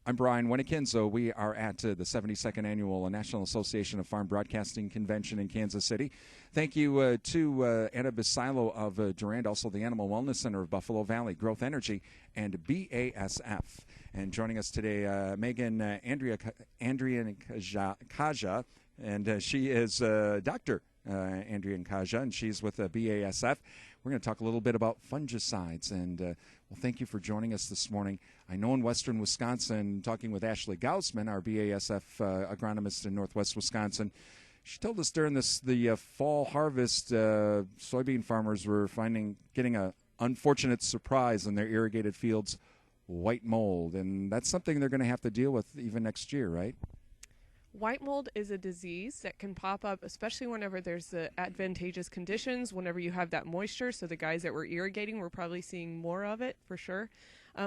I'm Brian Winnikin. So we are at the 72nd Annual National Association of Farm Broadcasting Convention in Kansas City. Thank you to Anna Bisilo of Durand, also the Animal Wellness Center of Buffalo Valley, Growth Energy, and BASF. And joining us today, Megan Andriankaja, and she is Dr. Andriankaja, and she's with BASF. We're going to talk a little bit about fungicides, and well, thank you for joining us this morning. I know in western Wisconsin, talking with Ashley Gaussman, our BASF agronomist in northwest Wisconsin, she told us during the fall harvest, soybean farmers were getting an unfortunate surprise in their irrigated fields, white mold, and that's something they're going to have to deal with even next year, right? White mold is a disease that can pop up, especially whenever there's the advantageous conditions, whenever you have that moisture. So the guys that were irrigating, we're probably seeing more of it for sure.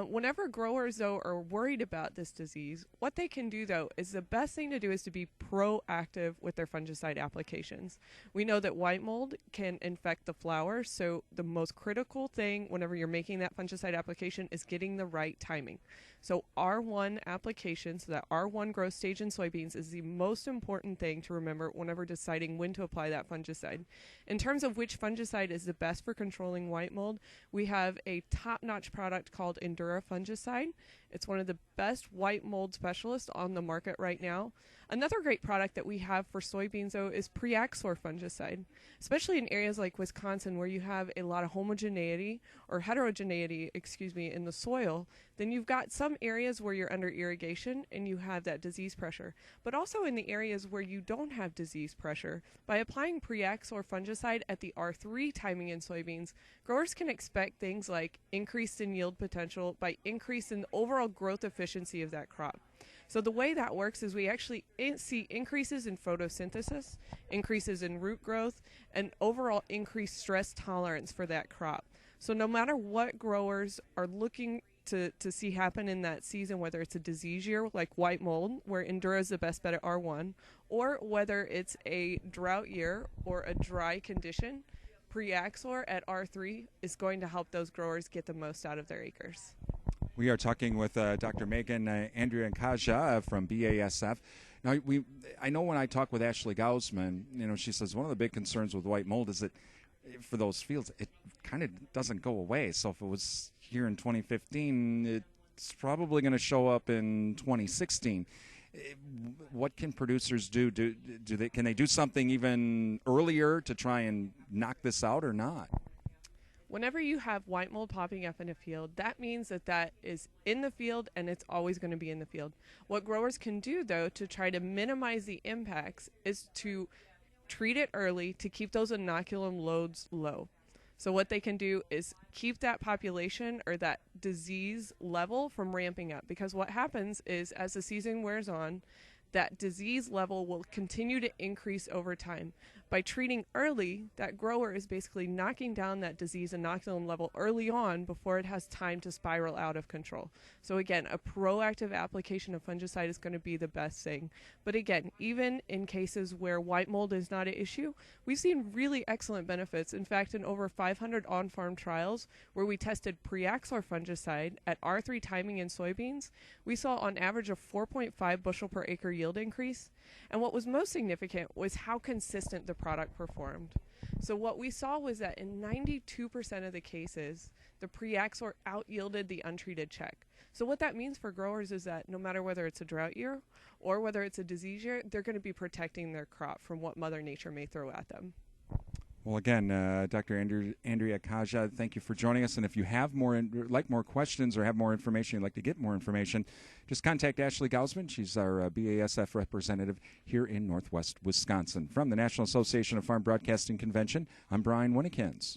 Whenever growers, though, are worried about this disease, what they can do, though, is the best thing to do is to be proactive with their fungicide applications. We know that white mold can infect the flower, so the most critical thing whenever you're making that fungicide application is getting the right timing. So R1 application, so that R1 growth stage in soybeans, is the most important thing to remember whenever deciding when to apply that fungicide. In terms of which fungicide is the best for controlling white mold, we have a top-notch product called Endura fungicide. It's one of the best white mold specialists on the market right now. Another great product that we have for soybeans, though, is Preaxor fungicide, especially in areas like Wisconsin where you have a lot of heterogeneity in the soil. Then you've got some areas where you're under irrigation and you have that disease pressure. But also in the areas where you don't have disease pressure, by applying Preaxor fungicide at the R3 timing in soybeans, growers can expect things like increase in yield potential by increase in the overall growth efficiency of that crop. So the way that works is we actually see increases in photosynthesis, increases in root growth, and overall increased stress tolerance for that crop. So no matter what growers are looking to see happen in that season, whether it's a disease year like white mold, where Endura is the best bet at R1, or whether it's a drought year or a dry condition, Preaxor at R3 is going to help those growers get the most out of their acres. We are talking with Dr. Megan Andriankaja from BASF. Now, I know when I talk with Ashley Gaussman, she says one of the big concerns with white mold is that for those fields, it kind of doesn't go away. So if it was here in 2015, it's probably going to show up in 2016. What can producers do? Can they do something even earlier to try and knock this out or not? Whenever you have white mold popping up in a field, that means that is in the field and it's always going to be in the field. What growers can do, though, to try to minimize the impacts is to treat it early to keep those inoculum loads low. So what they can do is keep that population or that disease level from ramping up, because what happens is as the season wears on, that disease level will continue to increase over time. By treating early, that grower is basically knocking down that disease inoculum level early on before it has time to spiral out of control. So again, a proactive application of fungicide is going to be the best thing. But again, even in cases where white mold is not an issue, we've seen really excellent benefits. In fact, in over 500 on-farm trials where we tested Preaxor fungicide at R3 timing in soybeans, we saw on average a 4.5 bushel per acre yield increase. And what was most significant was how consistent the product performed. So what we saw was that in 92% of the cases, the Preaxor out-yielded the untreated check. So what that means for growers is that no matter whether it's a drought year or whether it's a disease year, they're going to be protecting their crop from what Mother Nature may throw at them. Well, again, Dr. Andriankaja, thank you for joining us. And if you have more questions or have more information, you'd like to get more information, just contact Ashley Gaussman. She's our BASF representative here in northwest Wisconsin. From the National Association of Farm Broadcasting Convention, I'm Brian Winnikins.